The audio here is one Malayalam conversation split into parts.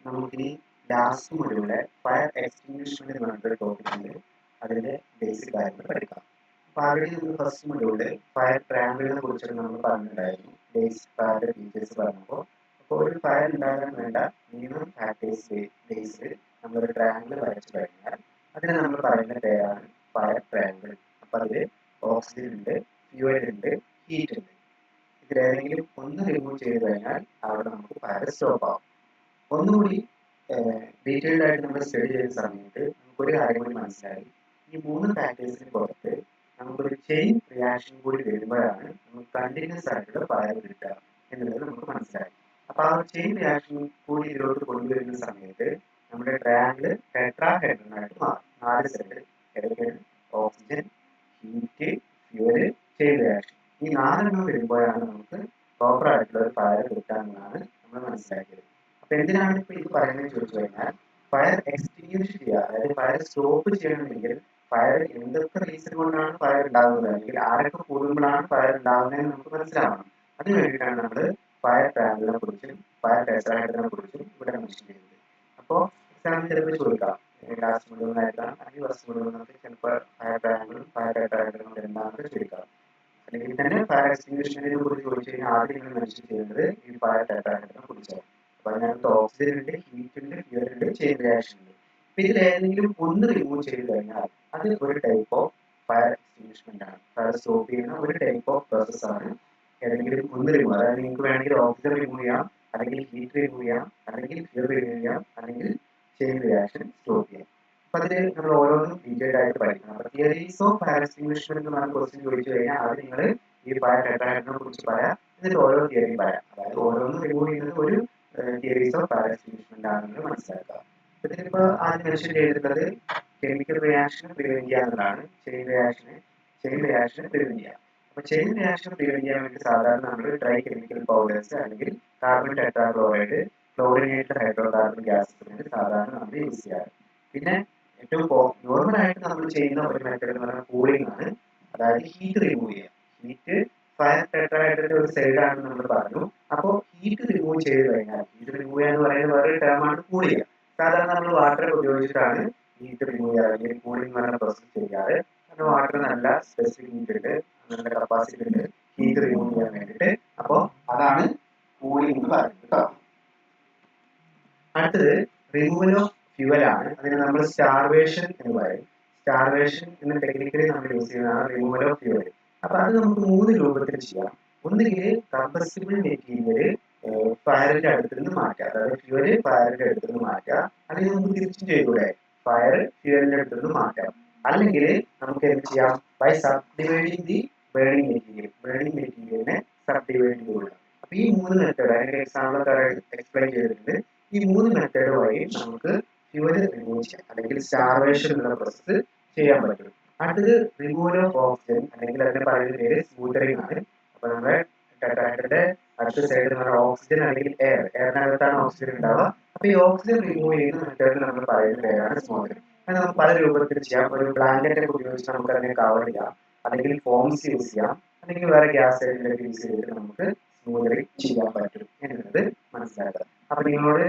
നമുക്കിനി ലാസ്റ്റ് മൊഡ്യൂളിലെ ഫയർ എക്സ്റ്റിങ്വിഷ്മെന്റ് എന്ന് പറഞ്ഞിട്ടൊരു ടോപ്പിക് ഉണ്ട്. അതിന്റെ ബേസിക് കാര്യങ്ങൾ പഠിക്കാം. അപ്പോൾ ആൾറെഡി നമ്മൾ ഫസ്റ്റ് മൊഡ്യൂളിൽ ഫയർ ട്രയാങ്കിളിനെ കുറിച്ചൊക്കെ നമ്മൾ പറഞ്ഞിട്ടുണ്ടായിരുന്നു. ബേസിക് ഫയറിന്റെ ഫീച്ചേഴ്സ് പറഞ്ഞപ്പോൾ അപ്പോൾ ഒരു ഫയർ ഉണ്ടാകാൻ വേണ്ട മിനിമം ഫാക്ടേഴ്സ് ബേസിൽ നമ്മളൊരു ട്രയാങ്കിൾ വരച്ചു കഴിഞ്ഞാൽ അതിനെ നമ്മൾ പറയുന്ന പേരാണ് ഫയർ ട്രയാങ്കിൾ. അപ്പോൾ അതിൽ ഓക്സിജൻ ഉണ്ട്, ഫ്യൂവൽ ഉണ്ട്, ഹീറ്റ് ഉണ്ട്. ഇതിലേതെങ്കിലും ഒന്ന് റിമൂവ് ചെയ്ത് കഴിഞ്ഞാൽ അവിടെ നമുക്ക് ഫയർ സ്റ്റോപ്പ് ആവും. ഒന്നുകൂടി ഡീറ്റെയിൽഡ് ആയിട്ട് നമ്മൾ സ്റ്റഡി ചെയ്യുന്ന സമയത്ത് നമുക്കൊരു കാര്യം കൂടി മനസ്സിലായി. ഈ മൂന്ന് ഫാക്ടേഴ്സിന് പുറത്ത് നമുക്കൊരു ചെയിൻ റിയാക്ഷൻ കൂടി വരുമ്പോഴാണ് നമുക്ക് കണ്ടിന്യൂസ് ആയിട്ടുള്ള ഫയർ കിട്ടുക എന്നുള്ളത് നമുക്ക് മനസ്സിലായി. അപ്പോൾ ആ ചെയിൻ റിയാക്ഷൻ കൂടി ഇതിലോട്ട് കൊണ്ടുവരുന്ന സമയത്ത് നമ്മുടെ ട്രയാങ്കിൾ ടെട്രാഹെഡ്രനായിട്ട് മാറും. 4 സെല്ല് ഏതൊക്കെയാണ്? Oxygen, heat, fuel, chain reaction. ഈ 4 വരുമ്പോഴാണ് നമുക്ക് പ്രോപ്പർ ആയിട്ടുള്ള ഒരു ഫയർ കിട്ടാമെന്നാണ് നമ്മൾ മനസ്സിലാക്കിയത്. അപ്പൊ എന്തിനാണ് ഇപ്പൊ ഇത് പറയുന്നത് ചോദിച്ചു കഴിഞ്ഞാൽ ഫയർ എക്സ്റ്റിങ്വിഷ് ചെയ്യുക, അതായത് ഫയർ സ്റ്റോപ്പ് ചെയ്യണമെങ്കിൽ ഫയർ എന്തൊക്കെ റീസൺ കൊണ്ടാണ് ഫയർ ഉണ്ടാകുന്നത് അല്ലെങ്കിൽ ആരൊക്കെ കൂടുമ്പോഴാണ് ഫയർ ഉണ്ടാകുന്നതെന്ന് നമുക്ക് മനസ്സിലാവണം. അതിനു വേണ്ടിയിട്ടാണ് നമ്മൾ ഫയർ ട്രയാങ്കിളിനെ കുറിച്ചും ഫയർ ടെട്രാഹെഡ്രനെ കുറിച്ചും ഇവിടെ മെൻഷൻ ചെയ്യുന്നത്. അപ്പോൾ എക്സാമിന് ചിലപ്പോൾ ചോദിക്കാം, ലാസ്റ്റ് മൊഡ്യൂളിനായിട്ടാണ് അല്ലെങ്കിൽ ഫസ്റ്റ് മൊഡ്യൂളിനൊക്കെ ചിലപ്പോൾ ഫയർ ട്രയാങ്കിളും ഫയർ ടെട്രാഹെഡ്രനും എന്താണെന്ന് ചോദിക്കാം. അല്ലെങ്കിൽ തന്നെ ഫയർ എക്സ്റ്റിങ്വിഷ്മെന്റിനെ കുറിച്ച് ചോദിച്ചു കഴിഞ്ഞാൽ ആദ്യം നിങ്ങൾ മെൻഷൻ ചെയ്യുന്നത് ഈ ഫയർ ടെട്രാഹെഡ്രനെ കുറിച്ചാണ്. അപ്പൊ അതിനകത്ത് ഓക്സിജൻ ഉണ്ട്, ഹീറ്റ് ഉണ്ട്, ഫ്യൂവൽ ഉണ്ട്, ചെയിൻ റിയാക്ഷൻ ഉണ്ട്. അപ്പൊ ഇതിൽ ഏതെങ്കിലും ഒന്ന് റിമൂവ് ചെയ്ത് കഴിഞ്ഞാൽ അത് ഒരു ടൈപ്പ് ഓഫ് ഫയർ എക്സ്റ്റിങ്വിഷ്മെന്റ് ആണ്. ഫയർ സ്റ്റോപ്പ് ചെയ്യുന്ന ഒരു ടൈപ്പ് ഓഫ് പ്രോസസ് ആണ് ഏതെങ്കിലും ഒന്ന് റിമൂവ്. അതായത് നിങ്ങൾക്ക് വേണമെങ്കിൽ ഓക്സിജൻ റിമൂവ് ചെയ്യാം, അല്ലെങ്കിൽ ഹീറ്റ് റിമൂവ് ചെയ്യാം, അല്ലെങ്കിൽ ഫ്യൂവൽ റിമൂവ് ചെയ്യാം, അല്ലെങ്കിൽ ചെയിൻ റിയാക്ഷൻ സ്റ്റോപ്പ് ചെയ്യാം. അപ്പൊ അതിൽ നമ്മൾ ഓരോന്നും ഡീറ്റെയിൽഡ് ആയിട്ട് പഠിക്കണം. അപ്പൊ തിയറീസ് ഓഫ് ഫയർ എക്സ്റ്റിങ്വിഷ്മെന്റ് എന്ന് പറഞ്ഞ ക്വസ്റ്റ്യൻ ചോദിച്ചു കഴിഞ്ഞാൽ അത് നിങ്ങൾ ഈ ഫയർ ടെട്രാഹെഡ്രനെ കുറിച്ച് പറയാം, എന്നിട്ട് ഓരോ തിയറിയും പറയാം. അതായത് ഓരോന്നും റിമൂവ് ചെയ്യുന്നത് ഒരു തിയറീസ് ഓഫ് ഫയർ എക്സ്റ്റിങ്വിഷ്മെന്റ് ആണെന്ന് മനസ്സിലാക്കുക. ഇതിലിപ്പോ ആദ്യം മെൻഷൻ ചെയ്തിട്ടുള്ളത് കെമിക്കൽ റിയാക്ഷൻ പ്രിവെന്റ് ചെയ്യുക എന്നതാണ്. ചെയിൻ റിയാക്ഷൻ പ്രിവെന്റ് ചെയ്യുക. അപ്പൊ ചെയിൻ റിയാക്ഷൻ പ്രിവെന്റ് ചെയ്യാൻ വേണ്ടി സാധാരണ നമ്മൾ ഡ്രൈ കെമിക്കൽ പൗഡേഴ്സ് അല്ലെങ്കിൽ carbon tetrachloride, chlorinated hydrocarbon gases സാധാരണ നമ്മൾ യൂസ് ചെയ്യാറ്. പിന്നെ ഏറ്റവും നോർമൽ ആയിട്ട് നമ്മൾ ചെയ്യുന്ന ഒരു മെത്തേഡ് എന്ന് പറയുന്നത് കൂളിംഗ് ആണ്. അതായത് ഹീറ്റ് റിമൂവ് ചെയ്യുക. ഹീറ്റ് ഫയർ ടെട്രാഹെഡ്രന്റെ ഒരു സൈഡാണെന്ന് നമ്മൾ പറഞ്ഞു. അപ്പോൾ ഹീറ്റ് റിമൂവ് ചെയ്ത് കഴിഞ്ഞാൽ, ഹീറ്റ് റിമൂവ് ചെയ്യുക എന്ന് പറയുന്നത് വേറൊരു ടേമാണ് കൂൾ ചെയ്യുക. സാധാരണ നമ്മൾ വാട്ടർ ഉപയോഗിച്ചിട്ടാണ് ഹീറ്റ് റിമൂവ് ചെയ്യുക അല്ലെങ്കിൽ കൂളിംഗ് എന്ന് പറയുന്ന പ്രോസസ് ചെയ്യാറ്. കാരണം വാട്ടർ നല്ല സ്പെസിഫിക് ഹീറ്റ് ഉണ്ട്, നല്ല കപ്പാസിറ്റി ഉണ്ട് ഹീറ്റ് റിമൂവ് ചെയ്യാൻ വേണ്ടിയിട്ട്. അപ്പോൾ അതാണ് കൂളിംഗ് എന്ന് പറയുന്നത് കേട്ടോ. അടുത്തത് റിമൂവൽ ഓഫ് ഫ്യൂവൽ ആണ്. അതിന് നമ്മൾ സ്റ്റാർവേഷൻ എന്ന് പറയും. സ്റ്റാർവേഷൻ എന്ന ടെക്നിക്കലി നമ്മൾ യൂസ് ചെയ്യുന്നതാണ് റിമൂവൽ ഓഫ് ഫ്യൂവൽ. അപ്പൊ അത് നമുക്ക് 3 രൂപത്തിൽ ചെയ്യാം. ഒന്നുകിൽ കംപ്രസിബിൾ മെറ്റീരിയൽ ഫയറിന്റെ അടുത്ത് നിന്ന് മാറ്റുക, അതായത് ഫ്യൂവൽ ഫയറിന്റെ അടുത്ത് നിന്ന് മാറ്റുക. അല്ലെങ്കിൽ നമുക്ക് തിരിച്ചും ചെയ്തൂടെ, ഫയർ ഫ്യൂവലിന്റെ അടുത്ത് നിന്ന് മാറ്റാം. അല്ലെങ്കിൽ നമുക്ക് എന്ത് ചെയ്യാം, by subdividing the burning മെറ്റീരിയലിനെ സബ് ഡിവൈഡ് ചെയ്യുക. അപ്പൊ ഈ 3 മെത്തേഡ് അതിന്റെ എക്സാമ്പിൾ എക്സ്പ്ലെയിൻ ചെയ്തിട്ടുണ്ട്. ഈ 3 മെത്തേഡ് വഴി നമുക്ക് ഫ്യൂവൽ റിമൂവ് ചെയ്യാം, അല്ലെങ്കിൽ സ്റ്റാർവേഷൻ എന്നുള്ള പ്രോസസ് ചെയ്യാൻ പറ്റും. അടുത്തത് റിമൂവൽ ഓഫ് ഓക്സിജൻ, അല്ലെങ്കിൽ അതിന്റെ പറയുന്ന പേര് സ്മൂത്തറിംഗ് ആണ്. അപ്പൊ നമ്മുടെ ടെട്രാഹെഡ്രന്റെ അടുത്ത സൈഡ് എന്ന് പറഞ്ഞാൽ ഓക്സിജൻ അല്ലെങ്കിൽ എയറിനകത്താണ് ഓക്സിജൻ ഉണ്ടാവുക. അപ്പൊ ഈ ഓക്സിജൻ റിമൂവ് ചെയ്യുന്ന മെത്തേഡിൽ നമ്മൾ പറയുന്ന പേരാണ് സ്മൂത്തറിംഗ്. അത് നമുക്ക് പല രൂപത്തിൽ ചെയ്യാം. ഒരു ബ്ലാങ്കറ്റ് ഒക്കെ ഉപയോഗിച്ച് നമുക്ക് അതിനെ കവർ ചെയ്യാം, അല്ലെങ്കിൽ ഫോംസ് യൂസ് ചെയ്യാം, അല്ലെങ്കിൽ വേറെ ഗ്യാസ് ഒക്കെ യൂസ് ചെയ്തിട്ട് നമുക്ക് സ്മൂത്തറിംഗ് ചെയ്യാൻ പറ്റും എന്നുള്ളത് മനസ്സിലാക്കുക. അപ്പൊ നിങ്ങളോട്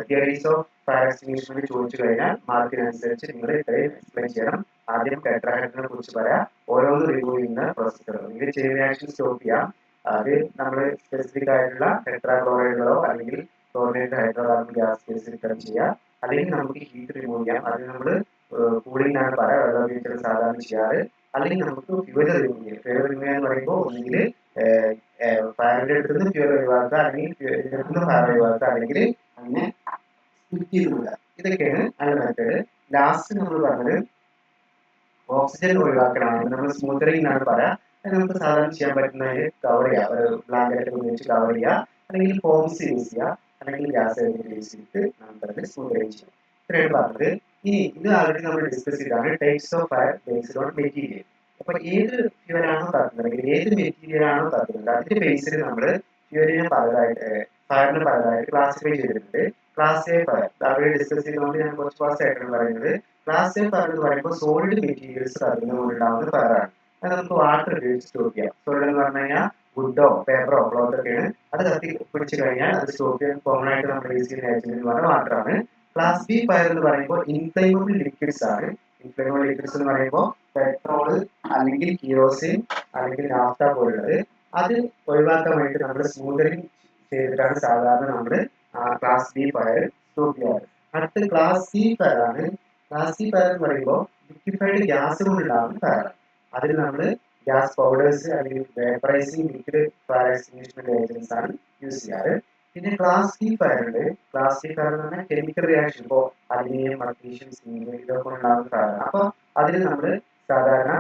തിയറീസ് ഓഫ് ഫയർ എക്സ്റ്റിങ്വിഷ്മെന്റ് ചോദിച്ചു കഴിഞ്ഞാൽ മാർക്കിനനുസരിച്ച് നിങ്ങൾ ഇത്രയും എക്സ്പ്ലെയിൻ ചെയ്യണം. ആദ്യം ടെട്രാഹെഡ്രനെ കുറിച്ച് പറയാം, ഓരോന്ന് റിമൂവ് ചെയ്യുന്ന പ്രോസസ്സുകൾ. നിങ്ങൾ ചെയിൻ റിയാക്ഷൻ സ്റ്റോപ്പ് ചെയ്യാം. അത് നമ്മൾ സ്പെസിഫിക് ആയിട്ടുള്ള ടെട്രാക്ലോറൈഡുകളോ അല്ലെങ്കിൽ ക്ലോറിനേറ്റഡ് ഹൈഡ്രോകാർബൺ ഗ്യാസ് ബേസിൽ ചെയ്യാം. അല്ലെങ്കിൽ നമുക്ക് ഹീറ്റ് റിമൂവ് ചെയ്യാം. അത് നമ്മൾ കൂളിംഗ് ആണ് പറയാം, വെള്ളം ഉപയോഗിച്ചാൽ സാധാരണ ചെയ്യാറ്. അല്ലെങ്കിൽ നമുക്ക് ഫ്യൂവൽ റിമൂവ് ചെയ്യാം. ഫ്യൂവൽ റിമൂവ് എന്ന് പറയുമ്പോൾ ഒന്നുകിൽ ഫയറിന്റെ അടുത്ത് നിന്ന് ഫ്യൂവൽ ഒഴിവാക്കുക, അല്ലെങ്കിൽ ഫ്യൂവലിന്റെ അടുത്ത് നിന്ന് ഫയർ ഒഴിവാക്കുക, അല്ലെങ്കിൽ അങ്ങനെ സ്പ്ലിറ്റ് ചെയ്ത് വിടുക. ഇതൊക്കെയാണ് അതിന്റെ മെത്തേഡ്. ലാസ്റ്റ് നമ്മൾ പറഞ്ഞത് ഓക്സിജൻ ഒഴിവാക്കലാണ്, നമ്മൾ സ്മൂത്തറിംഗ് എന്നാണ് പറയാ. അത് നമുക്ക് സാധാരണ ചെയ്യാൻ പറ്റുന്നത് കവർ ചെയ്യുക, ഒരു ബ്ലാങ്കറ്റ് ഉപയോഗിച്ച് കവർ ചെയ്യുക, അല്ലെങ്കിൽ ഫോംസ് യൂസ് ചെയ്യുക, അല്ലെങ്കിൽ ഗ്യാസ് യൂസ് ചെയ്തിട്ട് നമുക്ക് സ്മൂത്തറിംഗ് ചെയ്യാം. ഇത്രയാണ് പറഞ്ഞത്. ഇനി ഇത് ആൾറെഡി നമ്മൾ ഡിസ്കസ് ചെയ്താണ് types of fire based on material. അപ്പൊ ഏത് ഫ്യൂവലാണോ തട്ടുന്നത് അല്ലെങ്കിൽ ഏത് മെറ്റീരിയൽ ആണോ തട്ടുന്നത് അതിന്റെ ബേസിൽ നമ്മൾ ഫ്യൂവലിനെ പലതായിട്ട് ഫയറിനെ പലതായിട്ട് ക്ലാസിഫൈ ചെയ്തിട്ടുണ്ട്. Class A fire already discuss ചെയ്തുകൊണ്ട് ഞാൻ കുറച്ച് ക്ലാസ് ആയിട്ടാണ് പറയുന്നത്. ക്ലാസ് എ ഫയർ എന്ന് പറയുമ്പോൾ സോളിഡ് മെറ്റീരിയൽസ് തട്ടുന്നതുകൊണ്ടുണ്ടാകുന്ന ഫയറാണ്. അത് നമുക്ക് വാട്ടർ ഉപയോഗിച്ച് സ്റ്റോപ്പ് ചെയ്യാം. സോളിഡ് എന്ന് പറഞ്ഞു കഴിഞ്ഞാൽ വുഡോ പേപ്പറോ ക്ലോത്ത് ഒക്കെയാണ്. അത് കത്തി പിടിച്ചു കഴിഞ്ഞാൽ അത് സ്റ്റോപ്പ് ചെയ്യാൻ കോമൺ ആയിട്ട് നമ്മൾ യൂസ് ചെയ്യുന്ന ഏജന്റ് എന്ന് പറഞ്ഞാൽ വാട്ടറാണ്. ക്ലാസ് ബി ഫയർ എന്ന് പറയുമ്പോൾ ഇൻഫ്ലേമബിൾ ലിക്വിഡ്സ് ആണ്. ഇൻഫ്ലേമബിൾ ലിക്വിഡ്സ് എന്ന് പറയുമ്പോൾ പെട്രോള് അല്ലെങ്കിൽ കിരോസിൻ അല്ലെങ്കിൽ നാഫ്ത പോലുള്ളത്. അത് ഒഴിവാക്കാൻ വേണ്ടി നമ്മൾ സ്മൂതറിംഗ് ചെയ്തിട്ടാണ് സാധാരണ നമ്മൾ ക്ലാസ് ബി ഫയർ സ്റ്റോപ്പ് ചെയ്യാറ്. അടുത്ത ക്ലാസ് സി ഫയർ ആണ്. ക്ലാസ് സി ഫയർ എന്ന് പറയുമ്പോൾ ലിക്വിഫൈഡ് ഗ്യാസ് കൊണ്ടുണ്ടാകുന്ന ഫയർ. അതിൽ നമ്മൾ ഗ്യാസ് പൗഡേഴ്സ് അല്ലെങ്കിൽ വേപ്പറൈസിംഗ് ലിക്വിഡ് ഫയർ എക്സ്റ്റിങ്വിഷ്മെന്റ് ഏജൻസ് ആണ് യൂസ് ചെയ്യാറ്. പിന്നെ ക്ലാസ് സി ഫയർ ഉണ്ട്. ക്ലാസ് സി ഫയർ എന്ന് പറഞ്ഞാൽ കെമിക്കൽ റിയാക്ഷൻ, ഇപ്പോൾ അലുമിനിയം മഗ്നീഷ്യം സിങ്ക് ഇതൊക്കെ ഉണ്ടാകുന്ന ഫയർ. അപ്പൊ അതിൽ നമ്മൾ സാധാരണ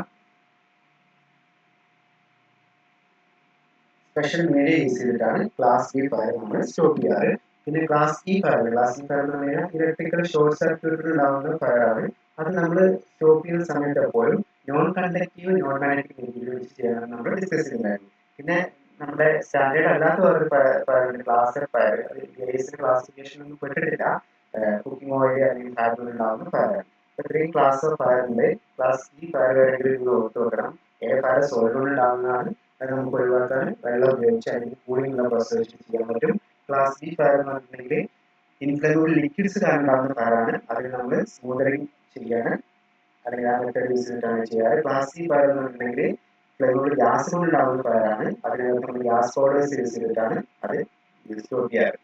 സ്പെഷ്യൽ മീഡിയ യൂസ് ചെയ്തിട്ടാണ് ക്ലാസ് ബി ഫയർ നമ്മൾ സ്റ്റോപ്പ് ചെയ്യാറ്. പിന്നെ ക്ലാസ് ഇ ഫയർ എന്ന് പറഞ്ഞാൽ ഇലക്ട്രിക്കൽ ഷോർട്ട് സർക്യൂട്ടിൽ ഉണ്ടാകുന്ന ഫയർ ആണ്. അത് നമ്മൾ സ്റ്റോപ്പ് ചെയ്യുന്ന സമയത്ത് എപ്പോഴും non conductive non magnetic material വെച്ച് ചെയ്യാനാണ് നമ്മൾ ഡിസ്കസ് ചെയ്യുന്നത്. പിന്നെ നമ്മുടെ സ്റ്റാൻഡേർഡ് അല്ലാത്ത വേറൊരു ഫയർ ക്ലാസ് എഫ് ഫയർ, അത് ഗ്രേസ് ക്ലാസിഫിക്കേഷൻ ഒന്നും പെട്ടിട്ടില്ല. കുക്കിംഗ് ഓയിൽ അല്ലെങ്കിൽ ഫാബ്രിൽ ഉണ്ടാകുന്ന ഫയറാണ്. ഇത്രയും ക്ലാസ് ഓഫ് ഫയർ ഉണ്ട്. ക്ലാസ് ഇ ഫയർ വേണമെങ്കിൽ ഇത് ഓർത്ത് വെക്കണം. ഫയർ സോയിൽ കൊണ്ട് ഉണ്ടാകുന്നതാണ്. അത് നമുക്ക് ഒഴിവാക്കാൻ വെള്ളം ഉപയോഗിച്ച് അല്ലെങ്കിൽ കൂളിംഗ് ഉള്ള പ്രോസസ് വെച്ച് ചെയ്യാൻ പറ്റും. ക്ലാസ് ബി ഫയർ എന്ന് പറഞ്ഞിട്ടുണ്ടെങ്കിൽ ഇൻഫ്ലേമബിൾ ലിക്വിഡ്സ് കാരണം ഉണ്ടാകുന്ന ഫയറാണ്. അതിൽ നമ്മൾ സ്മൂതറിംഗ് ചെയ്യാണ് അല്ലെങ്കിൽ ആ മെത്തേഡ് യൂസ് ചെയ്തിട്ടാണ് ചെയ്യാറ്. ക്ലാസ് സി ഫയർ എന്ന് പറഞ്ഞിട്ടുണ്ടെങ്കിൽ ഫ്ലേമബിൾ ഗ്യാസ് കൊണ്ട് ഉണ്ടാകുന്ന ഫയറാണ്. അതിനകത്ത് നമ്മൾ ഗ്യാസ് പൗഡേഴ്സ് യൂസ് ചെയ്തിട്ടാണ് അത് സ്റ്റോപ്പ് ചെയ്യാറ്.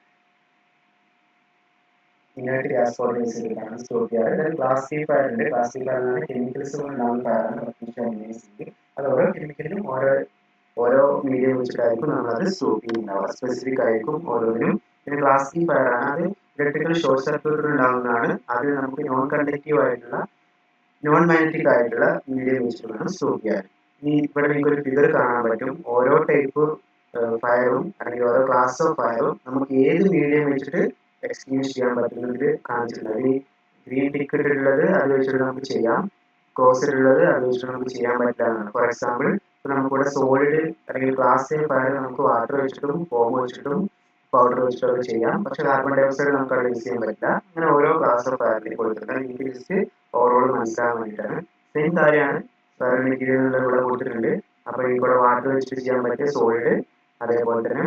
ഇങ്ങനത്തെ ഗ്യാസ് പൗഡർ യൂസ് ചെയ്തിട്ടാണ് സ്റ്റോപ്പ് ചെയ്യാറ്. ക്ലാസ് സി ഫയർ ഉണ്ട്. ക്ലാസ് സി ഫയർ എന്ന് പറഞ്ഞാൽ കെമിക്കൽസ് കൊണ്ട് ഉണ്ടാകുന്ന ഫയറാണ്. അത് ഓരോ കെമിക്കലിനും ഓരോ മീഡിയം വെച്ചിട്ടായിരിക്കും നമ്മളത് സ്റ്റോപ്പ് ചെയ്യുന്നുണ്ടാവുക. സ്പെസിഫിക് ആയിരിക്കും ഓരോന്നിനും. പിന്നെ ക്ലാസ് സി ഫയർ ആണ്. അത് ഇലക്ട്രിക്കൽ ഷോർട്ട് സർക്യൂട്ട് ഉണ്ടാകുന്നതാണ്. അത് നമുക്ക് നോൺ കണ്ടക്റ്റീവ് ആയിട്ടുള്ള നോൺ മാഗ്നറ്റിക് ആയിട്ടുള്ള മീഡിയം വെച്ചിട്ടാണ് സ്റ്റോപ്പ് ചെയ്യാറ്. ഇനി ഇവിടെ നിങ്ങൾക്ക് ഒരു ഫിഗർ കാണാൻ പറ്റും. ഓരോ ടൈപ്പ് ഫയറും അല്ലെങ്കിൽ ഓരോ ക്ലാസ് ഓഫ് ഫയറും നമുക്ക് ഏത് മീഡിയം വെച്ചിട്ട് എക്സ്റ്റിങ്വിഷ് ചെയ്യാൻ പറ്റുന്നത് കാണിച്ചിട്ടുള്ളത്. ഈ ഗ്രീൻ ടിക്കറ്റ് ഉള്ളത് അത് വെച്ചിട്ട് നമുക്ക് ചെയ്യാം. ക്രോസിലുള്ളത് അത് വെച്ചിട്ട് നമുക്ക് ചെയ്യാൻ പറ്റില്ല എന്നാണ്. ഫോർ എക്സാമ്പിൾ നമുക്കിവിടെ സോളിഡ് അല്ലെങ്കിൽ ക്ലാസ് എ ഫയർ നമുക്ക് വാട്ടർ വെച്ചിട്ടും ഫോം വെച്ചിട്ടും പൗഡർ വെച്ചിട്ടൊക്കെ ചെയ്യാം. പക്ഷെ കാർബൺ ഡൈ ഓക്സൈഡ് നമുക്ക് അവിടെ യൂസ് ചെയ്യാൻ പറ്റില്ല. അങ്ങനെ ഓരോ ക്ലാസ് ഓഫ് ഫയറിനെ കൊടുത്തിട്ടുണ്ട്. എനിക്ക് ജസ്റ്റ് ഓവറോൾ മനസ്സിലാകാൻ വേണ്ടിയിട്ടാണ്. സെയിം കാര്യമാണ് വേറെ മെറ്റീരിയൽ ഇവിടെ കൊടുത്തിട്ടുണ്ട്. അപ്പൊ ഇവിടെ വാട്ടർ വെച്ചിട്ട് ചെയ്യാൻ പറ്റിയ സോളിഡ്, അതേപോലെ തന്നെ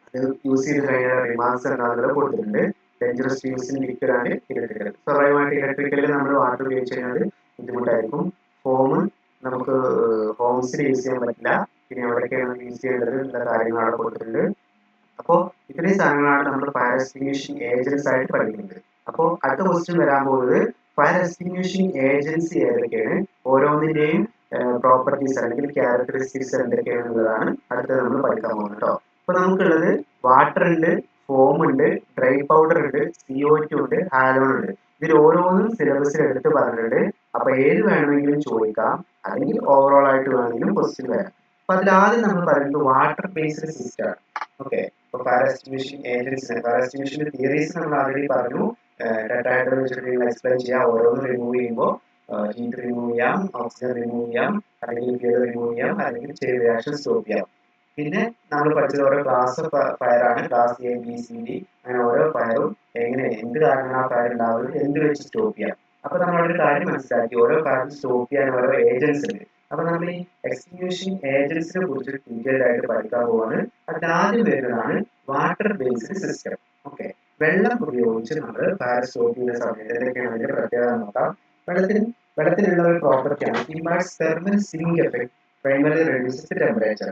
അത് യൂസ് ചെയ്ത് കഴിഞ്ഞാൽ റിമാർക്സ് എന്താണെന്നുള്ളത് കൊടുത്തിട്ടുണ്ട്. ഡേഞ്ചറസ് യൂസിന് ലിക്വിഡ് ആൻഡ് ഇലക്ട്രിക്കൽ. സ്വാഭാവികമായിട്ട് ഇലക്ട്രിക്കലിൽ നമ്മൾ വാട്ടർ ഉപയോഗിച്ച് കഴിഞ്ഞാൽ ബുദ്ധിമുട്ടായിരിക്കും. ഫോം നമുക്ക് ഹോംസിൽ യൂസ് ചെയ്യാൻ പറ്റില്ല. പിന്നെ എവിടെയൊക്കെയാണ് യൂസ് ചെയ്യേണ്ടത് എന്നുള്ള കാര്യങ്ങൾ അവിടെ കൊടുത്തിട്ടുണ്ട്. അപ്പോൾ ഇത്രയും സാധനങ്ങളാണ് നമ്മൾ ഫയർ എക്സ്റ്റിങ്വിഷിംഗ് ഏജൻസ് ആയിട്ട് പഠിക്കുന്നത്. അപ്പോൾ അടുത്ത ക്വസ്റ്റ്യൻ വരാൻ പോകുന്നത് ഫയർ എക്സ്റ്റിങ്വിഷിംഗ് ഏജൻസി ഏതൊക്കെയാണ്, ഓരോന്നിന്റെയും പ്രോപ്പർട്ടീസ് അല്ലെങ്കിൽ ക്യാരക്ടറിസ്റ്റിക്സ് എന്തൊക്കെയാണെന്നുള്ളതാണ് അടുത്തത് നമ്മൾ പഠിക്കാൻ പോകുന്നത് കേട്ടോ. അപ്പൊ നമുക്കുള്ളത് വാട്ടർ ഉണ്ട്, ഫോം ഉണ്ട്, ഡ്രൈ പൗഡർ ഉണ്ട്, CO2 ഉണ്ട്, ഹാലോൺ ഉണ്ട്. ഇതിൽ ഓരോന്നും സിലബസിൽ എടുത്ത് പറഞ്ഞിട്ടുണ്ട്. അപ്പൊ ഏത് വേണമെങ്കിലും ചോദിക്കാം, അല്ലെങ്കിൽ ഓവറോൾ ആയിട്ട് വേണമെങ്കിലും ക്വസ്റ്റ്യൻ വരാം. അപ്പൊ അതിൽ ആദ്യം നമ്മൾ പറയുന്നത് വാട്ടർ ബേസ്ഡ് സിസ്റ്റം ആണ്. ഓക്കെ, ഇപ്പൊ ഫയർ എക്സ്റ്റിങ്വിഷിംഗ് ഏജൻസി, ഫയർ എക്സ്റ്റിങ്വിഷിംഗ് തിയറീസ് നമ്മൾ ആൾറെഡി പറഞ്ഞു. ടെട്രാഹൈഡ്രൽ വെച്ചിട്ട് നിങ്ങൾ എക്സ്പ്ലെയിൻ ചെയ്യാം. ഓരോന്ന് റിമൂവ് ചെയ്യുമ്പോൾ ഹീറ്റ് റിമൂവ് ചെയ്യാം, ഓക്സിജൻ റിമൂവ് ചെയ്യാം, അല്ലെങ്കിൽ ഫ്യൂൽ റിമൂവ് ചെയ്യാം, അല്ലെങ്കിൽ ചെയിൻ റിയാക്ഷൻ സ്റ്റോപ്പ് ചെയ്യാം. പിന്നെ നമ്മൾ പഠിച്ചത് ഓരോ ക്ലാസ് ഓഫ് ഫയർ ആണ്. Class A, B, C, D, അങ്ങനെ ഓരോ ഫയറും എങ്ങനെ എന്ത് കാരണം ആ ഫയർ ഉണ്ടാവുന്നത്, എന്ത് വെച്ച് സ്റ്റോപ്പ് ചെയ്യാം. അപ്പൊ നമ്മളൊരു കാര്യം മനസ്സിലാക്കി, ഓരോ ഫയറും സ്റ്റോപ്പ് ചെയ്യാൻ ഓരോ ഏജൻസ് ഉണ്ട്. അപ്പൊ നമ്മൾ ഈ എക്സ്റ്റിങ്വിഷിംഗ് ഏജൻസിനെ കുറിച്ച് ഡീറ്റെയിൽ ആയിട്ട് പഠിക്കാൻ പോവാണ്. അതിൽ ആദ്യം വരുന്നതാണ് വാട്ടർ ബേസ്ഡ് സിസ്റ്റം. ഓക്കെ, വെള്ളം ഉപയോഗിച്ച് നമ്മൾ ഫയർ സ്റ്റോപ്പ് ചെയ്യുന്ന സമയത്ത് എന്തൊക്കെയാണ് അതിന്റെ പ്രത്യേകത നോക്കാം. വെള്ളത്തിലുള്ള ഒരു പ്രോപ്പർട്ടിയാണ് impacts thermal sink effect primary reduces temperature.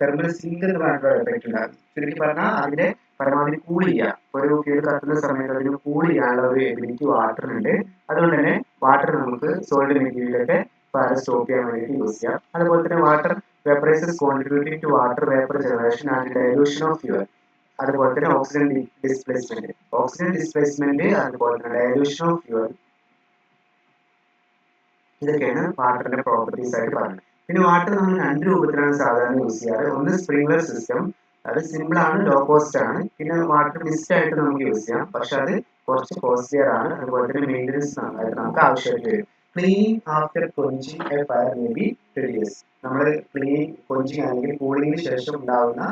Thermal sink എന്ന് പറഞ്ഞിട്ടുള്ള എഫക്ട് ഉണ്ട്. ചുരുക്കി പറഞ്ഞാൽ അതിനെ പരമാവധി കൂൾ ചെയ്യുക. ഒരു ഫ്യൂൽ കത്തുന്ന സമയത്ത് അതിന് കൂൾ ചെയ്യാനുള്ള ഒരു എബിലിറ്റി വാട്ടറിനുണ്ട്. അതുകൊണ്ട് തന്നെ വാട്ടർ നമുക്ക് സോളിഡ് മെറ്റീരിയലൊക്കെ ഫയർ സ്റ്റോപ്പ് ചെയ്യാൻ വേണ്ടി യൂസ് ചെയ്യാം. അതുപോലെ തന്നെ water vaporises contributing to water vapour generation and dilution of fuel. അതുപോലെ തന്നെ ഓക്സിജൻ ഡിസ്പ്ലേസ്മെന്റ്, അതുപോലെ തന്നെ ഡൈലൂഷൻ ഓഫ് ഫ്യൂൽ. ഇതൊക്കെയാണ് വാട്ടറിന്റെ പ്രോപ്പർട്ടീസ് ആയിട്ട് പറയുന്നത്. പിന്നെ വാട്ടർ നമ്മൾ രണ്ട് രൂപത്തിലാണ് സാധാരണ യൂസ് ചെയ്യാറ്. ഒന്ന് സ്പ്രിംഗ്ലർ സിസ്റ്റം, അത് സിമ്പിൾ ആണ്, ലോ കോസ്റ്റ് ആണ്. പിന്നെ വാട്ടർ മിസ്റ്റ് ആയിട്ട് നമുക്ക് യൂസ് ചെയ്യാം, പക്ഷെ അത് കുറച്ച് കോസ്റ്റ്ലിയർ ആണ്. അതുപോലെ തന്നെ മെയിൻ്റനൻസ് നമുക്ക് ആവശ്യമായിട്ട് വരും. Cleaning after quenching a fire may be reduce. നമ്മൾ ക്വഞ്ചിങ് അല്ലെങ്കിൽ കൂളിങ്ങിന് ശേഷം ഉണ്ടാവുന്ന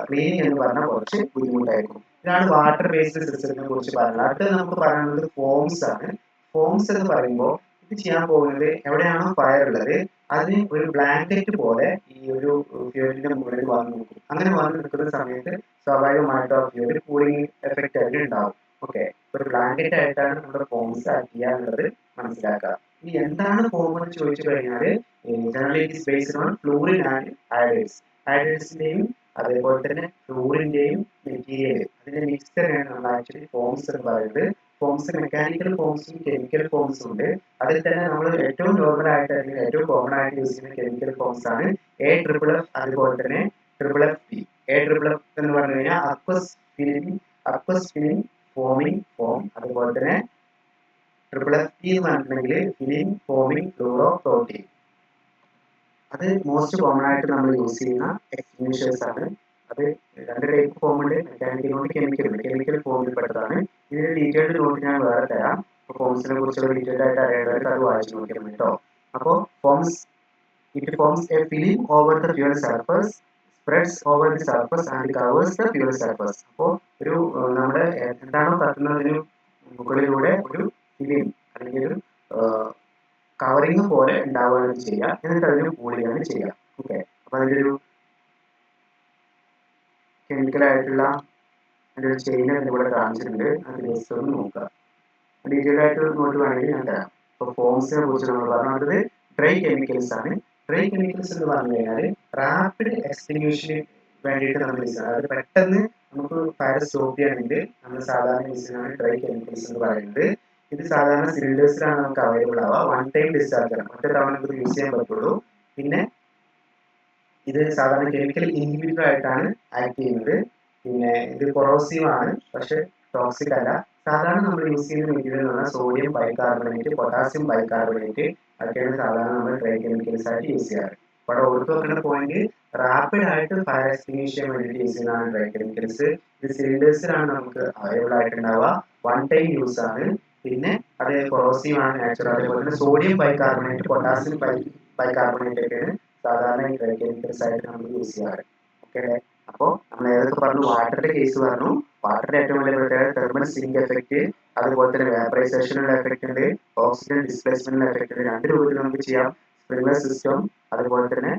ക്ലീനിങ് എന്ന് പറഞ്ഞാൽ കുറച്ച് ബുദ്ധിമുട്ടായിരിക്കും. ഇതാണ് വാട്ടർ ബേസ്ഡ് സിസ്റ്റത്തിനെ കുറിച്ച് പറയുന്നത്. അടുത്തത് നമുക്ക് പറയുന്നത് ഫോംസ് ആണ്. ഫോംസ് എന്ന് പറയുമ്പോൾ ഇത് ചെയ്യാൻ പോകുന്നത് എവിടെയാണോ ഫയർ ഉള്ളത് അതിന് ഒരു ബ്ലാങ്കറ്റ് പോലെ ഈ ഒരു ഫ്യൂവലിന്റെ മുകളിൽ വന്ന് നിൽക്കും. അങ്ങനെ വന്ന് നിൽക്കുന്ന സമയത്ത് സ്വാഭാവികമായിട്ടും ആ ഫ്യൂവൽ കൂളിംഗ് എഫക്റ്റ് അതിൽ ഉണ്ടാവും. ഓക്കെ, ഒരു ബ്ലാങ്കറ്റ് ആയിട്ടാണ് നമ്മുടെ ഫോംസ് ആക്ട് ചെയ്യുക എന്നുള്ളത് മനസ്സിലാക്കുക. ഇനി എന്താണ് ഫോം എന്ന് ചോദിച്ചു കഴിഞ്ഞാൽ generally it is based on fluorine and iodides. അയഡൈഡ്സിന്റെയും അതേപോലെ തന്നെ ഫ്ലൂറിന്റെയും മെറ്റീരിയൽ അതിന്റെ മിക്സ്ചറാണ് നമ്മൾ ആക്ച്വലി ഫോംസ് എന്ന് പറയുന്നത്. ഫോംസ് മെക്കാനിക്കൽ ഫോംസും കെമിക്കൽ ഫോംസും ഉണ്ട്. അതിൽ തന്നെ നമ്മൾ ഏറ്റവും നോർമൽ ആയിട്ട് അല്ലെങ്കിൽ ഏറ്റവും കോമൺ ആയിട്ട് യൂസ് ചെയ്യുന്ന കെമിക്കൽ ഫോംസ് ആണ് AFFF അതുപോലെ തന്നെ FFP. AFFF എന്ന് പറഞ്ഞു കഴിഞ്ഞാൽ അക്വസ് ഫിലിം ഫോമിംഗ് ഫോം. അതുപോലെ തന്നെ FFP എന്ന് പറഞ്ഞിട്ടുണ്ടെങ്കിൽ ഫിലിം ഫോമിംഗ് ഫ്ലൂറോ പ്രോട്ടീൻ. അത് മോസ്റ്റ് കോമൺ ആയിട്ട് നമ്മൾ യൂസ് ചെയ്യുന്ന എക്സ്റ്റിങ്വിഷേഴ്സ് ആണ്. അത് രണ്ട് ടൈപ്പ് ഫോം ഉണ്ട്, മെക്കാനിക്കൽ ഉണ്ട്, കെമിക്കൽ ഉണ്ട്. കെമിക്കൽ ഫോമിൽ പെട്ടതാണ്. ഇതിന്റെ ഡീറ്റെയിൽഡ് നോട്ട് ഞാൻ വേറെ തരാം. ഫോംസിനെ കുറിച്ചുള്ള ഡീറ്റെയിൽഡ് ആയിട്ട് അറിയേണ്ടവർക്ക് അത് വായിച്ചു നോക്കിയാൽ കേട്ടോ. അപ്പോൾ it forms A film over the fuel surface, spreads over the surface and covers the fuel surface. അപ്പോൾ ഒരു നമ്മുടെ എന്താണോ കത്തുന്നതിന് മുകളിലൂടെ ഒരു ഫിലിം അല്ലെങ്കിൽ ഒരു കവറിങ് പോലെ ഉണ്ടാവുകയാണ് ചെയ്യുക. എന്നിട്ട് അതിന് കൂളിയാണ് ചെയ്യുക. ഓക്കെ, അപ്പൊ അതിന്റെ ഒരു കെമിക്കലായിട്ടുള്ള അതിന്റെ ഒരു ചെയിൻ ഇവിടെ കാണിച്ചിട്ടുണ്ട്. അത് ജസ്റ്റ് ഒന്ന് നോക്കുക. ഡീറ്റെയിൽ ആയിട്ട് നോട്ട് വേണമെങ്കിൽ ഞാൻ തരാം. അപ്പൊ ഫോംസിനെ കുറിച്ച് നമ്മൾ പറഞ്ഞത് ഡ്രൈ കെമിക്കൽസ് ആണ്. ഡ്രൈ കെമിക്കൽസ് എന്ന് പറഞ്ഞു കഴിഞ്ഞാൽ റാപ്പിഡ് എക്സ്റ്റിങ്വിഷന് വേണ്ടിയിട്ട് നമ്മൾ യൂസ് ചെയ്യുന്നത്. അത് പെട്ടെന്ന് നമുക്ക് ഫയർ സ്റ്റോപ്പ് ചെയ്യണമെങ്കിൽ നമ്മൾ സാധാരണ യൂസ് ചെയ്യുന്നതാണ് ഡ്രൈ കെമിക്കൽസ് എന്ന് പറയുന്നത്. ഇത് സാധാരണ സിലിണ്ടേഴ്സിലാണ് നമുക്ക് അവൈലബിൾ ആവുക. വൺ ടൈം ഡിസ്ചാർജ് ആണ്, ഒറ്റ തവണ നമുക്ക് യൂസ് ചെയ്യാൻ പറ്റുള്ളൂ. പിന്നെ ഇത് സാധാരണ കെമിക്കൽ ഇൻഹിബിറ്റർ ആയിട്ടാണ് ആക്ട് ചെയ്യുന്നത്. പിന്നെ ഇത് കൊറോസീവ് ആണ്, പക്ഷെ ടോക്സിക് അല്ല. സാധാരണ നമ്മൾ യൂസ് ചെയ്യുന്ന മെറ്റീരിയൽ എന്ന് പറഞ്ഞാൽ സോഡിയം ബൈകാർബണേറ്റ്, പൊട്ടാസ്യം ബൈകാർബണേറ്റ് ഒക്കെയാണ് സാധാരണ നമ്മൾ ഡ്രൈ കെമിക്കൽസ് ആയിട്ട് യൂസ് ചെയ്യാറ്. അവിടെ ഓർത്ത് വെക്കേണ്ട പോയിന്റ്, റാപ്പിഡ് ആയിട്ട് ഫയർ എക്സ്റ്റിങ്വിഷ് ചെയ്യാൻ വേണ്ടിയിട്ട് യൂസ് ചെയ്യുന്നതാണ് ഡ്രൈ കെമിക്കൽസ്. ഇത് സിലിണ്ടേഴ്സിലാണ് നമുക്ക് അവൈലബിൾ ആയിട്ടുണ്ടാവുക. വൺ ടൈം യൂസ് ആണ്. പിന്നെ അത് കൊറോസീവ് ആണ് നാച്ചുറൽ. അതേപോലെ തന്നെ സോഡിയം ബൈകാർബണേറ്റ്, പൊട്ടാസ്യം ബൈകാർബണേറ്റ് ഒക്കെയാണ് സാധാരണ ഈ ഡ്രൈ കെമിക്കൽസ് ആയിട്ട് നമ്മൾ യൂസ് ചെയ്യാറ്. ഓക്കെ, അപ്പോൾ നമ്മൾ ഏതൊക്കെ പറഞ്ഞു? വാട്ടറിന്റെ കേസ് പറഞ്ഞു. വാട്ടറിന്റെ ഏറ്റവും വലിയ പ്രത്യേകത തെർമൽ സിങ്ക് എഫക്റ്റ്, അതുപോലെ തന്നെ വേപ്പറൈസേഷനുള്ള എഫക്റ്റ് ഉണ്ട്, ഓക്സിജൻ ഡിസ്പ്ലേസ്മെന്റിനുള്ള എഫക്റ്റ് ഉണ്ട്. രണ്ട് രൂപത്തിൽ നമുക്ക് ചെയ്യാം. സ്പ്രിംഗ്ലർ സിസ്റ്റം, അതുപോലെ തന്നെ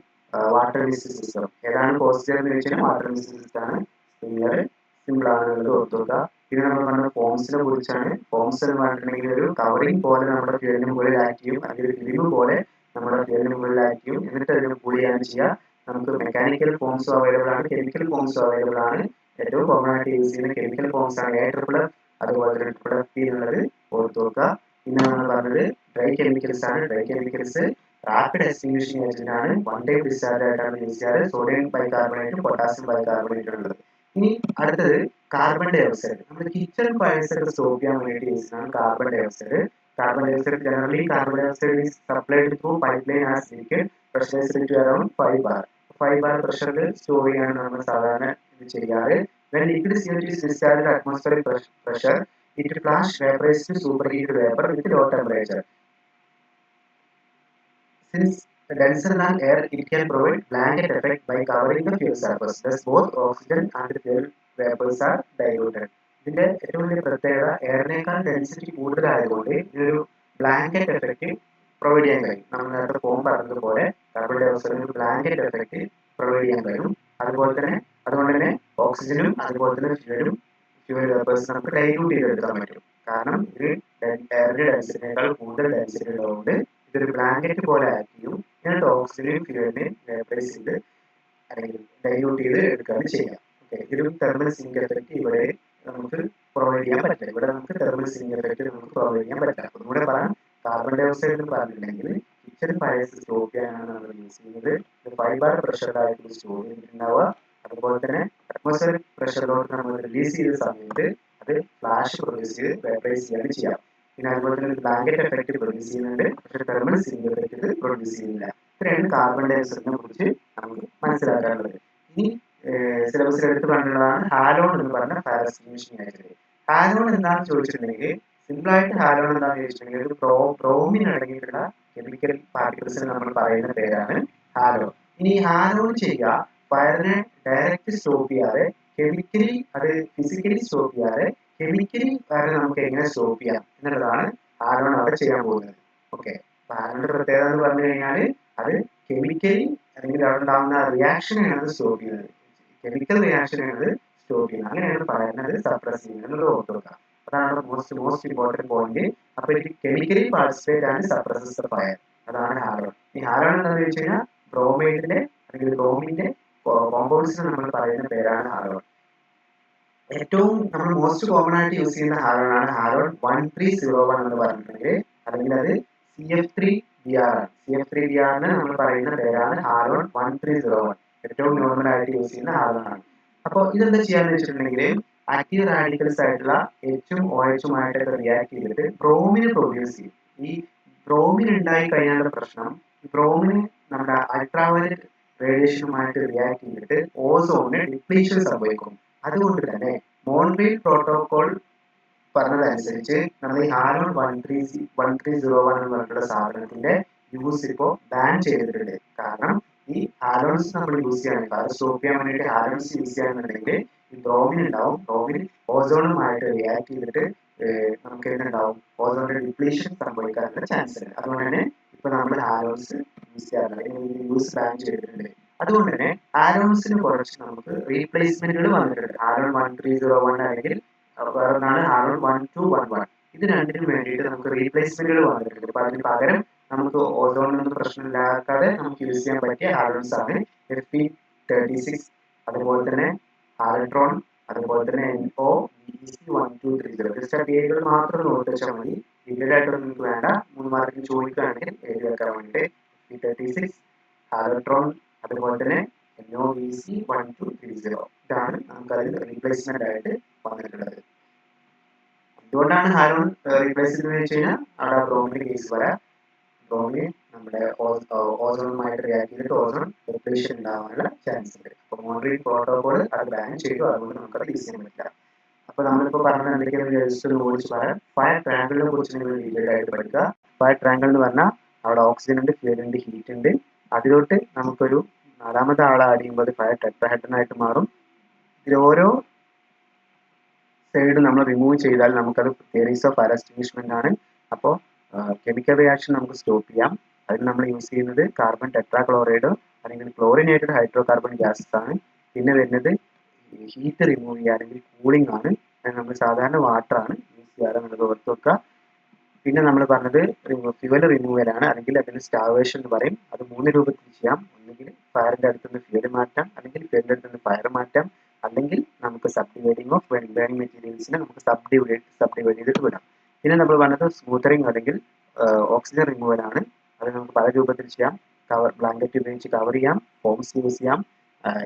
വാട്ടർ മിസ്റ്റ് സിസ്റ്റം. ഏതാണ് പോസിറ്റീവ് എന്ന് ചോദിച്ചാൽ വാട്ടർ മിസ്റ്റ് സിസ്റ്റം ആണ്. സ്പ്രിംഗ്ലർ സിമ്പിൾ ആണെന്നുള്ളത് ഓർത്തു വെക്കുക. പിന്നെ നമ്മൾ പറഞ്ഞ ഫോംസിനെ കുറിച്ചാണ്. ഫോംസ് എന്ന് പറഞ്ഞിട്ടുണ്ടെങ്കിൽ ഒരു കവറിംഗ് പോലെ നമ്മുടെ ഫ്യൂവലിന് മുകളിൽ ആക്ട് ചെയ്യും, അല്ലെങ്കിൽ ഒരു ഫിലിം പോലെ നമ്മുടെ ഫ്യൂവലിന് മുകളിൽ ആക്ട് ചെയ്യും. എന്നിട്ട് അതിന് കൂളിയാണ് ചെയ്യുക. നമുക്ക് മെക്കാനിക്കൽ ഫോംസും അവൈലബിൾ ആണ്, കെമിക്കൽ ഫോംസും അവൈലബിൾ ആണ്. ഏറ്റവും കോമൺ ആയിട്ട് യൂസ് ചെയ്യുന്ന കെമിക്കൽ ഫോംസ് ആണ് AFFF, അതുപോലെ തന്നെ FFP എന്നുള്ളത് ഓർത്ത് വെക്കുക. പിന്നെ നമ്മൾ പറഞ്ഞത് ഡ്രൈ കെമിക്കൽസ് ആണ്. Dry chemicals rapid extinguishing agent ആണ്. വൺ ടൈം ഡിസ്ചാർജ് ആയിട്ടാണ് യൂസ് ചെയ്യാറ്. സോഡിയം ബൈകാർബണേറ്റും പൊട്ടാസ്യം ബൈകാർബണേറ്റും ഉള്ളത്. ഇനി അടുത്തത് കാർബൺ ഡൈ ഓക്സൈഡ്. നമ്മൾ കിച്ചൺ ഫയർസ് ഒക്കെ സ്റ്റോപ്പ് ചെയ്യാൻ വേണ്ടിയിട്ട് യൂസ് ചെയ്യുന്നതാണ് carbon dioxide. Carbon dioxide generally carbon dioxide is supplied through pipeline as liquid pressurized to around 5 bar. 5 bar pressure store ചെയ്യാണ് നമ്മൾ സാധാരണ ഇത് ചെയ്യാറ്. When liquid CO2 is discharged at atmospheric pressure, it flash vaporized to superheated vapor with low temperature. Since denser than air, it can provide blanket effect by covering the fuel surface. Thus, both oxygen and fuel vapors are diluted. ഇതിന്റെ ഏറ്റവും വലിയ പ്രത്യേകത എയറിനേക്കാൾ ഡെൻസിറ്റി കൂടുതലായതുകൊണ്ട് ഇതൊരു ബ്ലാങ്കറ്റ് എഫക്റ്റ് പ്രൊവൈഡ് ചെയ്യാൻ കഴിയും. നമ്മൾ നേരത്തെ ഫോം പറഞ്ഞതുപോലെ കാർബൺ ഡൈ ഓക്സൈഡിന് ഒരു ബ്ലാങ്കറ്റ് എഫക്റ്റ് പ്രൊവൈഡ് ചെയ്യാൻ കഴിയും. അതുകൊണ്ട് തന്നെ ഓക്സിജനും അതുപോലെ തന്നെ ഫ്യൂവൽ വേപ്പേഴ്സ് നമുക്ക് ഡൈല്യൂട്ട് ചെയ്തെടുക്കാൻ പറ്റും. കാരണം ഇത് എയറിന്റെ ഡെൻസിറ്റിനേക്കാൾ കൂടുതൽ ഡെൻസിറ്റി ഉള്ളതുകൊണ്ട് ഇതൊരു ബ്ലാങ്കറ്റ് പോലെ ആക്ട് ചെയ്യും. എന്നിട്ട് ഓക്സിജനെയും ഫ്യൂവലിനെയും വേപ്പറൈസ് ചെയ്ത് അല്ലെങ്കിൽ ഡൈല്യൂട്ട് ചെയ്ത് എടുക്കുകയാണ് ചെയ്യുക. ഓക്കെ, ഇതൊരു തെർമൽ സിങ്ക് എഫക്റ്റ് ഇവിടെ നമുക്ക് പ്രൊവൈഡ് ചെയ്യാൻ പറ്റില്ല. ഇവിടെ നമുക്ക് തെർമൽ സിങ്ക് എഫക്റ്റ് നമുക്ക് പ്രൊവൈഡ് ചെയ്യാൻ പറ്റില്ല. ഒന്നുകൂടെ പറയാം, കാർബൺ ഡൈ ഓക്സൈഡ് എന്ന് പറഞ്ഞിട്ടുണ്ടെങ്കിൽ കിച്ചൺ ഫയർസ് സ്റ്റോപ്പ് ചെയ്യാനാണ് നമ്മൾ യൂസ് ചെയ്യുന്നത്. 5 ബാർ പ്രഷറിലായിട്ട് സ്റ്റോർ ചെയ്തിട്ടുണ്ടാവുക. അതുപോലെ തന്നെ അറ്റ്മോസ്ഫിയറിക് പ്രഷറിലോട്ട് നമ്മൾ റിലീസ് ചെയ്ത സമയത്ത് അത് ഫ്ലാഷ് പ്രൊഡ്യൂസ് ചെയ്ത് വേപ്പറൈസ് ചെയ്യാണ് ചെയ്യാം. പിന്നെ അതുപോലെ തന്നെ ബ്ലാങ്കറ്റ് എഫക്റ്റ് പ്രൊഡ്യൂസ് ചെയ്യുന്നുണ്ട്, പക്ഷേ തെർമൽ സിങ്ക് എഫക്റ്റ് പ്രൊഡ്യൂസ് ചെയ്യുന്നില്ല. ഇത്രയാണ് കാർബൺ ഡൈ ഓക്സൈഡിനെ കുറിച്ച് നമുക്ക് മനസ്സിലാക്കാനുള്ളത്. ഇനി സിലബസിൽ എടുത്ത് പറഞ്ഞതാണ് ഹാലോൺ എന്ന് പറഞ്ഞ ഫയർ എക്സ്റ്റിങ്വിഷിംഗ് ഏജന്റ്. ഹാലോൺ എന്താണെന്ന് ചോദിച്ചിട്ടുണ്ടെങ്കിൽ സിമ്പിൾ ആയിട്ട് ഹാലോൺ എന്താണെന്ന് ചോദിച്ചിട്ടുണ്ടെങ്കിൽ ഒരു ബ്രോമിൻ അടങ്ങിയിട്ടുള്ള കെമിക്കൽ പാർട്ടിക്കിൾസിന് നമ്മൾ പറയുന്ന പേരാണ് ഹാലോൺ. ഇനി ഹാലോൺ ചെയ്യുക ഫയറിനെ ഡയറക്റ്റ് സ്റ്റോപ്പ് ചെയ്യാതെ കെമിക്കലി, അത് ഫിസിക്കലി സ്റ്റോപ്പ് ചെയ്യാതെ കെമിക്കലി ഫയറിനെ നമുക്ക് എങ്ങനെ സ്റ്റോപ്പ് ചെയ്യാം എന്നുള്ളതാണ് ഹാലോൺ അവിടെ ചെയ്യാൻ പോകുന്നത്. ഓക്കെ, ഹാലോണിന്റെ പ്രത്യേകത എന്ന് പറഞ്ഞു കഴിഞ്ഞാൽ അത് കെമിക്കലി അല്ലെങ്കിൽ അവിടെ ഉണ്ടാകുന്ന റിയാക്ഷനെയാണ് അത് സ്റ്റോപ്പ് ചെയ്യുന്നത്. കെമിക്കൽ റിയാക്ഷനെയാണ് അത് സ്റ്റോപ്പ് ചെയ്യുന്നത്. അങ്ങനെയാണ് ഫയറിനെ സപ്രസ് ചെയ്യുന്നത് എന്നുള്ളത് ഓർത്ത് വെക്കുക. അതാണ് മോസ്റ്റ് ഇമ്പോർട്ടന്റ് പോയിന്റ്. അപ്പൊ ഇത് chemically participate and suppresses the fire. അതാണ് ഹാലോൺ. ഈ ഹാലോൺ എന്താണെന്ന് വെച്ച് കഴിഞ്ഞാൽ ബ്രോമൈഡിന്റെ അല്ലെങ്കിൽ ബ്രോമിന്റെ കോമ്പൗണ്ട്സിന് നമ്മൾ പറയുന്ന പേരാണ് ഹാലോൺ. ഏറ്റവും നമ്മൾ മോസ്റ്റ് കോമൺ ആയിട്ട് യൂസ് ചെയ്യുന്ന ഹാലോൺ ആണ് ഹാലോൺ 1301 എന്ന് പറഞ്ഞിട്ടുണ്ടെങ്കിൽ, അല്ലെങ്കിൽ അത് CF3Br ആണ്. CF3Brന് നമ്മൾ പറയുന്ന പേരാണ് ഹാലോൺ 1301. ഏറ്റവും നോർമൽ ആയിട്ട് യൂസ് ചെയ്യുന്ന ഹാലോൺ ആണ്. അപ്പോൾ ഇതെന്താ ചെയ്യാന്ന് വെച്ചിട്ടുണ്ടെങ്കിൽ ആക്റ്റീവ് റാഡിക്കൽസ് ആയിട്ടുള്ള എച്ചും OH ആയിട്ടൊക്കെ റിയാക്ട് ചെയ്തിട്ട് ബ്രോമിന് പ്രൊഡ്യൂസ് ചെയ്യും. ഈ ബ്രോമിൻ ഉണ്ടായി കഴിഞ്ഞാലുള്ള പ്രശ്നം, ബ്രോമിന് നമ്മുടെ അൾട്രാവയലറ്റ് റേഡിയേഷനുമായിട്ട് റിയാക്ട് ചെയ്തിട്ട് ഓസോണിന് ഡിപ്ലീഷൻ സംഭവിക്കും. അതുകൊണ്ട് തന്നെ മോൺട്രിയൽ പ്രോട്ടോകോൾ പറഞ്ഞതനുസരിച്ച് നമ്മൾ ഈ ഹാലോൺ 1301 എന്ന് പറഞ്ഞിട്ടുള്ള സാധനത്തിന്റെ യൂസ് ഇപ്പോൾ ബാൻ ചെയ്തിട്ടുണ്ട്. കാരണം ഈ ഹാലോൺസ് നമ്മൾ യൂസ് ചെയ്യണമെങ്കിൽ, ഫയർ സ്റ്റോപ്പ് ചെയ്യാൻ വേണ്ടിയിട്ട് ഹാലോൺസ് യൂസ് ചെയ്യാന്നുണ്ടെങ്കിൽ ഈ ബ്രോമിൻ ഉണ്ടാവും. ബ്രോമിൻ ഓസോണുമായിട്ട് റിയാക്ട് ചെയ്തിട്ട് നമുക്ക് എന്തുണ്ടാവും, ഓസോണിന്റെ ഡിപ്ലീഷൻ സംഭവിക്കാനുള്ള ചാൻസ് ഉണ്ട്. അതുകൊണ്ട് തന്നെ ഇപ്പൊ നമ്മൾ ഹാലോൺസ് യൂസ് ചെയ്യാറുണ്ട്, യൂസ് ബാൻ ചെയ്തിട്ടുണ്ട്. അതുകൊണ്ട് തന്നെ ഹാലോൺസിന് കുറച്ച് നമുക്ക് റീപ്ലേസ്മെന്റുകൾ വന്നിട്ടുണ്ട്. ഹാലോൺ 1301 അല്ലെങ്കിൽ വേറൊന്നാണ് ഹാലോൺ 1211. ഇത് രണ്ടിനും വേണ്ടിയിട്ട് നമുക്ക് റീപ്ലേസ്മെന്റുകൾ വന്നിട്ടുണ്ട്. അപ്പൊ അതിന് പകരം നമുക്ക് ഓസോണിനൊന്നും പ്രശ്നമില്ലാതെ നമുക്ക് യൂസ് ചെയ്യാൻ പറ്റിയ ഹാലോൺസ് ആണ് Fe36, അതുപോലെ തന്നെ ഹാലട്രോൺ, അതുപോലെ തന്നെ NO-BeC1230. ജസ്റ്റ് ആ പേരുകൾ മാത്രം നോട്ട് വെച്ചാൽ മതി. ഡീറ്റെയിൽ ആയിട്ടൊന്നും നിങ്ങൾക്ക് വേണ്ട. 3 മാർക്കിന് ചോദിക്കുകയാണെങ്കിൽ എഴുതി വെക്കാൻ വേണ്ടിയിട്ട് Fe36, ഹാലട്രോൺ, അതുപോലെ തന്നെ NO-BeC1230. ഇതാണ് നമുക്കതിൽ റീപ്ലേസ്മെന്റ് ആയിട്ട് വന്നിട്ടുള്ളത്. എന്തുകൊണ്ടാണ് ഹാലോൺ റീപ്ലേസ് ചെയ്തതെന്ന് വെച്ച് കഴിഞ്ഞാൽ അവിടെ ബ്രോമിന്റെ കേസ് വരാം. ബ്രോമിന് നമ്മുടെ ഓസോണുമായിട്ട് റിയാക്ട് ചെയ്തിട്ട് ഓസോൺ ഡിപ്ലീഷൻ ഉണ്ടാവാനുള്ള ചാൻസ് ഉണ്ട്. അപ്പോൾ മോൺട്രിയൽ പ്രോട്ടോകോൾ അത് ബാൻ ചെയ്തു. അതുകൊണ്ട് നമുക്കത് യൂസ് ചെയ്യാൻ പറ്റില്ല. അപ്പൊ നമ്മളിപ്പോൾ പറഞ്ഞത് എന്തൊക്കെയാണെന്ന് ജസ്റ്റ് ഒന്ന് ഓടിച്ച് പറയാം. ഫയർ ട്രയാങ്കിളിനെ കുറിച്ച് നിങ്ങൾ ഡീറ്റെയിൽ ആയിട്ട് പഠിക്കുക. ഫയർ ട്രയാങ്കിൾ എന്ന് പറഞ്ഞാൽ അവിടെ ഓക്സിജൻ ഉണ്ട്, ഫ്യൂൽ ഉണ്ട്, ഹീറ്റ് ഉണ്ട്. അതിലോട്ട് നമുക്കൊരു നാലാമത്തെ ആളെ ആഡ് ചെയ്യുമ്പോൾ അത് ഫയർ ടെട്രാഹെഡ്രനായിട്ട് മാറും. ഇതിൽ ഓരോ സൈഡ് നമ്മൾ റിമൂവ് ചെയ്താൽ നമുക്കത് തിയറീസ് ഓഫ് ഫയർ എക്സ്റ്റിങ്വിഷ്മെന്റ് ആണ്. അപ്പോൾ കെമിക്കൽ റിയാക്ഷൻ നമുക്ക് സ്റ്റോപ്പ് ചെയ്യാം. അതിന് നമ്മൾ യൂസ് ചെയ്യുന്നത് കാർബൺ ടെട്രാക്ലോറൈഡ് അല്ലെങ്കിൽ ക്ലോറിനേറ്റഡ് ഹൈഡ്രോ കാർബൺ ഗ്യാസസ് ആണ്. പിന്നെ വരുന്നത് ഹീറ്റ് റിമൂവ് ചെയ്യുക അല്ലെങ്കിൽ കൂളിംഗ് ആണ്. നമ്മൾ സാധാരണ വാട്ടർ ആണ് യൂസ് ചെയ്യാറ് എന്നുള്ളത് ഓർത്ത് വെക്കുക. പിന്നെ നമ്മൾ പറഞ്ഞത് ഫ്യുവൽ റിമൂവൽ ആണ്, അല്ലെങ്കിൽ അതിന് സ്റ്റാവേഷൻ എന്ന് പറയും. അത് 3 രൂപത്തിൽ ചെയ്യാം. ഒന്നുകിൽ ഫയറിന്റെ അടുത്തുനിന്ന് ഫ്യുവൽ മാറ്റാം, അല്ലെങ്കിൽ ഫ്യുവലിന്റെ അടുത്തുനിന്ന് ഫയർ മാറ്റാം, അല്ലെങ്കിൽ നമുക്ക് സബ്ഡിവൈഡിങ് ഓഫ് ബേണിംഗ് മെറ്റീരിയൽസിനെ നമുക്ക് സബ്ഡിവൈഡ് ചെയ്തിട്ട് വിടാം. പിന്നെ നമ്മൾ പറഞ്ഞത് സ്മൂത്തറിങ് അല്ലെങ്കിൽ ഓക്സിജൻ റിമൂവൽ ആണ്. അത് നമുക്ക് പല രൂപത്തിൽ ചെയ്യാം. ബ്ലാങ്കറ്റ് ഉപയോഗിച്ച് കവർ ചെയ്യാം, ഫോംസ് യൂസ് ചെയ്യാം,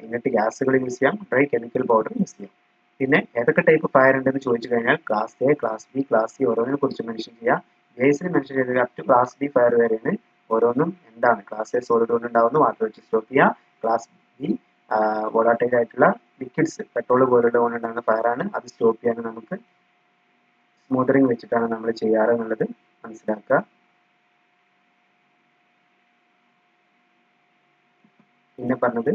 ഇങ്ങനത്തെ ഗ്യാസുകൾ യൂസ് ചെയ്യാം, ഡ്രൈ കെമിക്കൽ പൗഡർ യൂസ് ചെയ്യാം. പിന്നെ ഏതൊക്കെ ടൈപ്പ് ഫയർ ഉണ്ടെന്ന് ചോദിച്ചു കഴിഞ്ഞാൽ class A, class B, class C ഓരോന്നിനെ കുറിച്ച് മെൻഷൻ ചെയ്യാം. ബേസിൽ മെൻഷൻ ചെയ്തത് up to class B fire വരെയാണ്. ഓരോന്നും എന്താണ്, ക്ലാസ് എ സോളിഡ് കൊണ്ട് ഉണ്ടാവുന്ന വാട്ടർ വെച്ച് സ്റ്റോപ്പ് ചെയ്യുക. ക്ലാസ് ബി വോളാറ്റൈൽ ആയിട്ടുള്ള ലിക്വിഡ്സ്, പെട്രോൾ പോലുള്ള കൊണ്ടുണ്ടാകുന്ന ഫയറാണ്. അത് സ്റ്റോപ്പ് ചെയ്യാൻ നമുക്ക് സ്മൂത്തറിങ് വെച്ചിട്ടാണ് നമ്മൾ ചെയ്യാറ് എന്നുള്ളത് മനസ്സിലാക്കുക. പിന്നെ പറഞ്ഞത്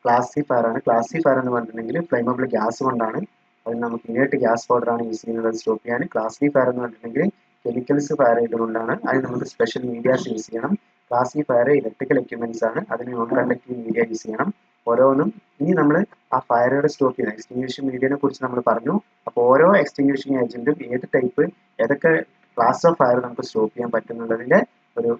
ക്ലാസ് സി ഫയർ ആണ്. ക്ലാസ് സി ഫയർ എന്ന് പറഞ്ഞിട്ടുണ്ടെങ്കിൽ ഫ്ലെയിമബിൾ ഗ്യാസ് കൊണ്ടാണ്. അതിന് നമുക്ക് ഇനേർട്ട് ഗ്യാസ് പൗഡർ ആണ് യൂസ് ചെയ്യുന്നത് സ്റ്റോപ്പ് ചെയ്യാൻ. ക്ലാസ് ബി ഫയർ എന്ന് പറഞ്ഞിട്ടുണ്ടെങ്കിൽ കെമിക്കൽസ് ഫയർ ചെയ്തുകൊണ്ടാണ്. അതിന് നമുക്ക് സ്പെഷ്യൽ മീഡിയാസ് യൂസ് ചെയ്യണം. Class C fire electrical equipments ആണ്. അതിന് നോൺ കണ്ടക്റ്റീവ് മീഡിയ യൂസ് ചെയ്യണം. ഓരോന്നും ഇനി നമ്മൾ ആ ഫയറുകൾ സ്റ്റോപ്പ് ചെയ്യുന്ന എക്സ്റ്റിങ്വിഷിംഗ് മീഡിയനെ കുറിച്ച് നമ്മൾ പറഞ്ഞു. അപ്പോൾ ഓരോ എക്സ്റ്റിങ്വിഷിംഗ് ഏജന്റും ഏത് ടൈപ്പ്, ഏതൊക്കെ ക്ലാസ് ഓഫ് ഫയർ നമുക്ക് സ്റ്റോപ്പ് ചെയ്യാൻ പറ്റുന്നുള്ളതിന്റെ ഒരു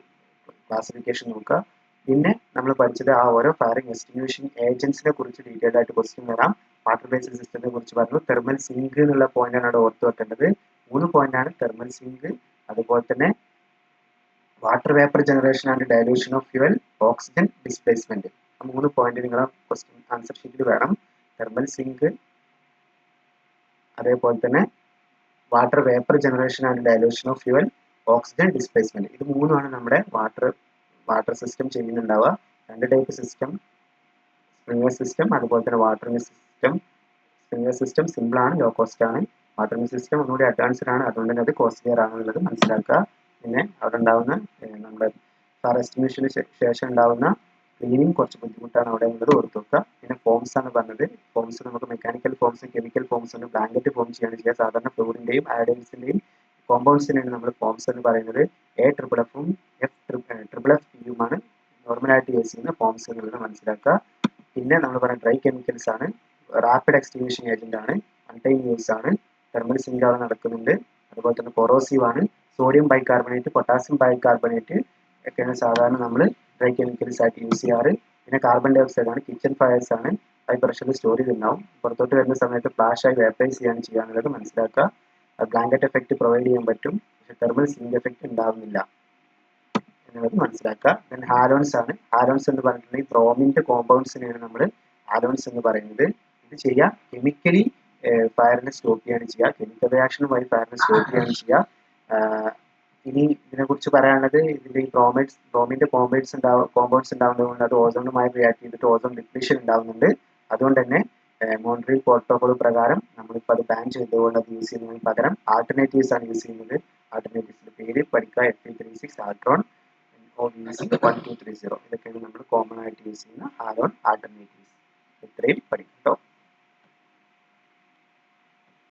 ക്ലാസിഫിക്കേഷൻ നോക്കുക. പിന്നെ നമ്മൾ പഠിച്ചത് ആ ഓരോ ഫയറിംഗ് എക്സ്റ്റിങ്വിഷിംഗ് ഏജൻസിനെ കുറിച്ച് ഡീറ്റെയിൽ ആയിട്ട് ക്വസ്റ്റ്യൻ വരാം. വാട്ടർ ബേസ്ഡ് സിസ്റ്റത്തെ കുറിച്ച് പറഞ്ഞു. തെർമൽ സിങ്ക് എന്നുള്ള പോയിന്റാണ് അവിടെ ഓർത്ത് വെക്കേണ്ടത്. 3 പോയിന്റാണ് തെർമൽ സിങ്ക്, അതുപോലെ തന്നെ water vapour generation and dilution of fuel, oxygen displacement. ആ 3 പോയിന്റ് നിങ്ങളെ ക്വസ്റ്റ്യൻ ആൻസർ ഷീറ്റിൽ വേണം. തെർമൽ സിങ്ക്, അതേപോലെ തന്നെ water vapour generation and dilution of fuel, oxygen displacement. ഇത് 3ആണ് നമ്മുടെ വാട്ടർ സിസ്റ്റം ചെയ്യുന്നുണ്ടാവുക. 2 ടൈപ്പ് സിസ്റ്റം, സ്പ്രിംഗർ സിസ്റ്റം, അതുപോലെ തന്നെ watering system. Sprinkler system simple ആണ്, ലോ കോസ്റ്റ് ആണ്. വാട്ടറിംഗ് സിസ്റ്റം ഒന്നുകൂടി അഡ്വാൻസ്ഡ് ആണ്, അതുകൊണ്ട് തന്നെ അത് കോസ്റ്റ്ലിയർ ആണെന്നുള്ളത് മനസ്സിലാക്കുക. പിന്നെ അവിടെ ഉണ്ടാവുന്ന നമ്മുടെ ഫയർ എസ്റ്റിങ്വിഷന് ശേഷം ഉണ്ടാവുന്ന ക്ലീനിങ് കുറച്ച് ബുദ്ധിമുട്ടാണ് അവിടെ ഉള്ളത് ഓർത്ത് വെക്കുക. പിന്നെ ഫോംസ് ആണ് പറഞ്ഞത്. ഫോംസ് നമുക്ക് മെക്കാനിക്കൽ ഫോംസും കെമിക്കൽ ഫോംസും ബ്ലാങ്കറ്റ് ഫോം ചെയ്യാണ് ചെയ്യുക. സാധാരണ ഫ്ലൂറിന്റെയും അയഡൈൻസിന്റെയും കോമ്പൗണ്ട്സിനാണ് നമ്മൾ ഫോംസ് എന്ന് പറയുന്നത്. എ ട്രിപ്പിൾ എഫും ട്രിപ്പിൾ എഫ് പിയുമാണ് നോർമലായിട്ട് യൂസ് ചെയ്യുന്ന ഫോംസ് എന്നുള്ളത് മനസ്സിലാക്കുക. പിന്നെ നമ്മൾ പറയുന്ന ഡ്രൈ കെമിക്കൽസ് ആണ്, റാപ്പിഡ് എക്സ്റ്റിങ്വിഷൻ ഏജന്റ് ആണ്, അൺടൈം യൂസ് ആണ്, തെർമൽ സിങ്ക് അവിടെ നടക്കുന്നുണ്ട്, അതുപോലെ തന്നെ കൊറോസീവ് ആണ്, സോഡിയം ബൈകാർബണേറ്റ്, പൊട്ടാസ്യം ബൈകാർബണേറ്റ് ഒക്കെയാണ് സാധാരണ നമ്മൾ ഡ്രൈ കെമിക്കൽസ് ആയിട്ട് യൂസ് ചെയ്യാറ്. പിന്നെ കാർബൺ ഡൈ ഓക്സൈഡ് ആണ്, കിച്ചൺ ഫയർസ് ആണ്, ഹൈ പ്രഷറിൽ സ്റ്റോർ ചെയ്തിട്ടുണ്ടാവും, പുറത്തോട്ട് വരുന്ന സമയത്ത് ഫ്ലാഷ് ആയി വേപ്പറൈസ് ചെയ്യാണ് ചെയ്യാനുള്ളത് മനസ്സിലാക്കുക. ബ്ലാങ്കറ്റ് എഫക്റ്റ് പ്രൊവൈഡ് ചെയ്യാൻ പറ്റും, പക്ഷെ തെർമൽ സിങ്ക് എഫക്റ്റ് ഉണ്ടാവുന്നില്ല എന്നുള്ളത് മനസ്സിലാക്കുക. ദെൻ ഹാലോൺസ് ആണ്. ഹാലോൺസ് എന്ന് പറഞ്ഞിട്ടുണ്ടെങ്കിൽ ബ്രോമിന്റെ കോമ്പൗണ്ട്സിനെയാണ് നമ്മൾ ഹാലോൺസ് എന്ന് പറയുന്നത്. ഇത് ചെയ്യുക കെമിക്കലി ഫയറിനെ സ്റ്റോപ്പ് ചെയ്യാണ് ചെയ്യുക, കെമിക്കൽ റിയാക്ഷനുമായി ഫയറിനെ സ്റ്റോപ്പ് ചെയ്യാണ് ചെയ്യുക. ഇനി ഇതിനെക്കുറിച്ച് പറയാനുള്ളത്, ഇതിൽ ഈ ബ്രോമിന്റെ കോമ്പൗണ്ട്സ് ഉണ്ടാവുന്നതുകൊണ്ട് അത് ഓസോണുമായി റിയാക്ട് ചെയ്തിട്ട് ഓസോൺ ഡിപ്ലീഷൻ ഉണ്ടാവുന്നുണ്ട്. അതുകൊണ്ട് തന്നെ മോൺട്രിയൽ പ്രോട്ടോകോൾ പ്രകാരം നമ്മളിപ്പോൾ അത് ബാൻ ചെയ്തുകൊണ്ട് അത് യൂസ് ചെയ്യുന്നതിന് പകരം ആൾട്ടർനേറ്റീവ്സ് ആണ് യൂസ് ചെയ്യുന്നത്. ആൾട്ടർനേറ്റീവ്സിന്റെ പേര് പഠിക്കുക, Fe36 ആൾട്രോൺ, OBC1230. ഇതൊക്കെയാണ് നമ്മൾ കോമൺ ആയിട്ട് യൂസ് ചെയ്യുന്ന ഹാലോൺ ആൾട്ടർനേറ്റീവ്സ്. ഇത്രയും പഠിക്കും കേട്ടോ.